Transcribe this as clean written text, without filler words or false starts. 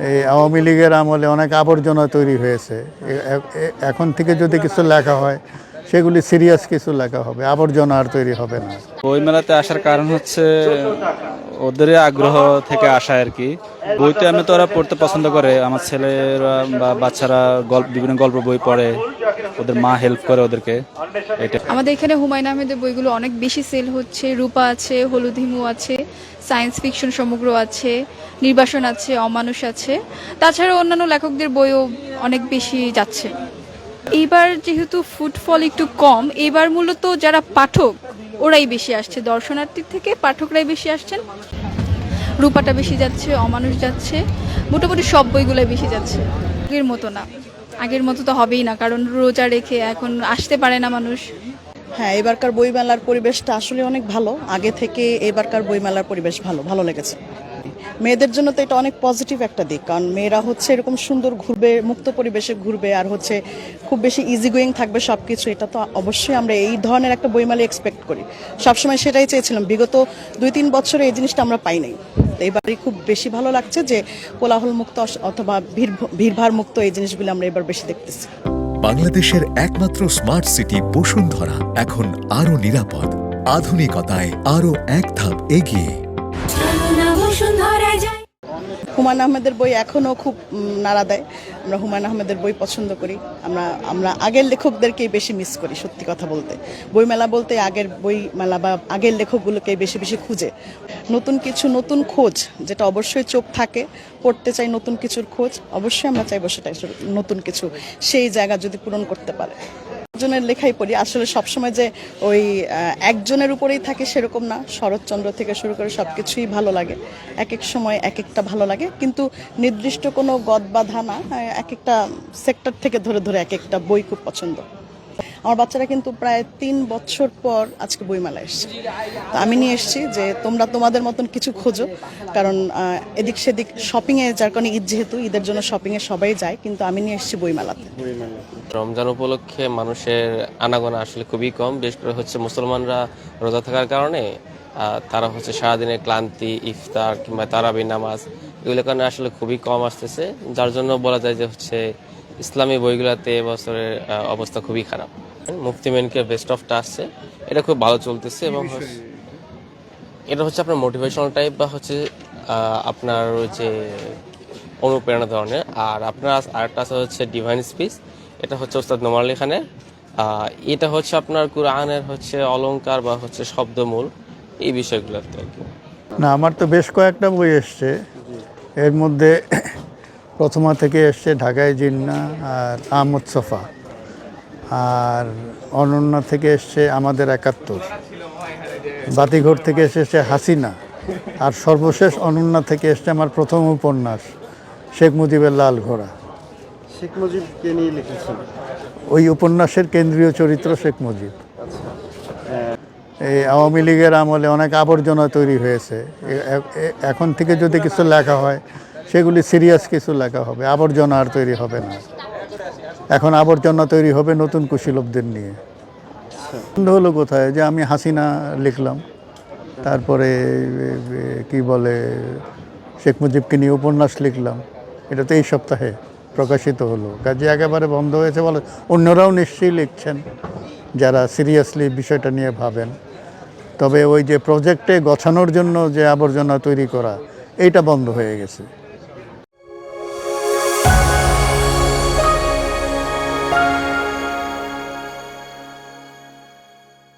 এই আওয়ামী লীগের আমলে অনেক আবর্জনা তৈরি হয়েছে। এখন থেকে যদি কিছু লেখা হয় সেগুলি সিরিয়াস কিছু লেখা হবে, আবর্জনা আর তৈরি হবে না। বই মেলাতে আসার কারণ হচ্ছে ওদেরই আগ্রহ থেকে আসা আর কি। বইতে আমি তো ওরা পড়তে পছন্দ করে, আমার ছেলেরা বা বাচ্চারা বিভিন্ন গল্প বই পড়ে, ওদের মা হেল্প করে ওদেরকে। এটা আমাদের এখানে হুমায়ুন আহমেদের বইগুলো অনেক বেশি সেল হচ্ছে। রূপা আছে, হলুদ হিমু আছে, সায়েন্স ফিকশন সমগ্র আছে, নির্বাসন আছে, অমানুষ আছে। তাছাড়া অন্যান্য লেখকদের বইও অনেক বেশি যাচ্ছে। এইবার যেহেতু ফুটফল একটু কম, এবার মূলত যারা পাঠক ওরাই বেশি আসছে, দর্শনার্থীর থেকে পাঠকরাই বেশি আসছেন। রূপাটা বেশি যাচ্ছে, অমানুষ যাচ্ছে, মোটামুটি সব বইগুলোই বেশি যাচ্ছে। আগের মতো না, আগের মতো তো হবেই না, কারণ রোজা রেখে এখন আসতে পারে না মানুষ। হ্যাঁ, এবারকার বইমেলার পরিবেশটা আসলে অনেক ভালো। আগে থেকে এবারকার বইমেলার পরিবেশ ভালো লেগেছে। মেয়েদের জন্য তো এটা অনেক পজিটিভ একটা দিক, কারণ মেয়েরা হচ্ছে এরকম সুন্দর ঘুরবে, মুক্ত পরিবেশে ঘুরবে, আর হচ্ছে খুব বেশি ইজি গোয়িং থাকবে সব কিছু। এটা তো অবশ্যই আমরা এই ধরনের একটা বইমেলা এক্সপেক্ট করি, সবসময় সেটাই চেয়েছিলাম। বিগত 2-3 বছরে এই জিনিসটা আমরা পাই নাই। এবারই খুব বেশি ভালো লাগছে যে কোলাহল মুক্ত অথবা ভিড়ভাড় মুক্ত এই জিনিসগুলো আমরা এবার বেশি দেখতেছি। বাংলাদেশের একমাত্র স্মার্ট সিটি বসুন্ধরা এখন আরো নিরাপদ, আধুনিকতায় আরো এক ধাপ এগিয়ে। হুমায়ুন আহমেদের বই এখনও খুব নাড়া দেয়। আমরা হুমায়ুন আহমেদের বই পছন্দ করি। আমরা আগের লেখকদেরকেই বেশি মিস করি, সত্যি কথা বলতে। বইমেলা বলতে আগের বইমেলা বা আগের লেখকগুলোকেই বেশি খুঁজে। নতুন কিছু, নতুন খোঁজ, যেটা অবশ্যই চোখ থাকে, পড়তে চাই নতুন কিছুর খোঁজ। অবশ্যই আমরা চাইবো সেটা নতুন কিছু সেই জায়গা যদি পূরণ করতে পারে। একজনের লেখাই পড়ি, আসলে সবসময় যে ওই একজনের উপরেই থাকে সেরকম না। শরৎচন্দ্র থেকে শুরু করে সব কিছুই ভালো লাগে, এক এক সময় এক একটা ভালো লাগে, কিন্তু নির্দিষ্ট কোনো গদ বাঁধা না। এক একটা সেক্টর থেকে ধরে এক একটা বই খুব পছন্দ। আমার বাচ্চারা কিন্তু প্রায় 3 বছর পর আজকে বইমেলা এসছে। তো আমি নিয়ে এসেছি যে তোমরা তোমাদের মতন কিছু খোঁজো, কারণ এদিক সেদিক শপিংয়ে, যার কারণে ঈদ যেহেতু, ঈদের জন্য শপিংয়ে সবাই যায়, কিন্তু আমি নিয়ে এসেছি বইমেলাতে। রমজান উপলক্ষে মানুষের আনাগোনা আসলে খুবই কম, বিশেষ করে হচ্ছে মুসলমানরা রোজা থাকার কারণে তারা হচ্ছে সারাদিনের ক্লান্তি, ইফতার কিংবা তারাবি নামাজ এগুলোর কারণে আসলে খুবই কম আসতেছে, যার জন্য বলা যায় যে হচ্ছে ইসলামী বইগুলোতে এবছরের অবস্থা খুবই খারাপ। মুফতি মেনকে বেস্ট অফটা আসছে, এটা খুব ভালো চলতেছে, এবং এটা হচ্ছে আপনার মোটিভেশনাল টাইপ বা হচ্ছে আপনার যে অনুপ্রেরণা ধরনের। আর আপনার আরেকটা আছে হচ্ছে ডিভাইন স্পিচ, এটা হচ্ছে ওস্তাদ নোমান আলী খানের। এটা হচ্ছে আপনার কুরআনের হচ্ছে অলংকার বা হচ্ছে শব্দমূল, এই বিষয়গুলোতে আর কি। না, আমার তো বেশ কয়েকটা বই এসছে। এর মধ্যে প্রথমা থেকে এসছে ঢাকায় জিন্না আর আহমদ সফা, আর অনন্যা থেকে এসছে আমাদের 71, বাতিঘর থেকে এসেছে হাসিনা, আর সর্বশেষ অনন্যা থেকে এসছে আমার প্রথম উপন্যাস শেখ মুজিবের লাল ঘোড়া। শেখ মুজিবকে নিয়ে লিখেছেন? ওই উপন্যাসের কেন্দ্রীয় চরিত্র শেখ মুজিব। এই আওয়ামী লীগের আমলে অনেক আবর্জনা তৈরি হয়েছে। এখন থেকে যদি কিছু লেখা হয় সেগুলি সিরিয়াস কিছু লেখা হবে, আবর্জনা আর তৈরি হবে না। এখন আবর্জনা তৈরি হবে নতুন কুশীলবদের নিয়ে। হলো কোথায় যে আমি হাসিনা লিখলাম, তারপরে কি বলে শেখ মুজিবকে নিয়ে উপন্যাস লিখলাম, এটা তো এই সপ্তাহে প্রকাশিত হলো। কাজে একেবারে বন্ধ হয়েছে বলে। অন্যরাও নিশ্চয়ই লিখছেন যারা সিরিয়াসলি বিষয়টা নিয়ে ভাবেন, তবে ওই যে প্রজেক্টে গছানোর জন্য যে আবর্জনা তৈরি করা, এইটা বন্ধ হয়ে গেছে।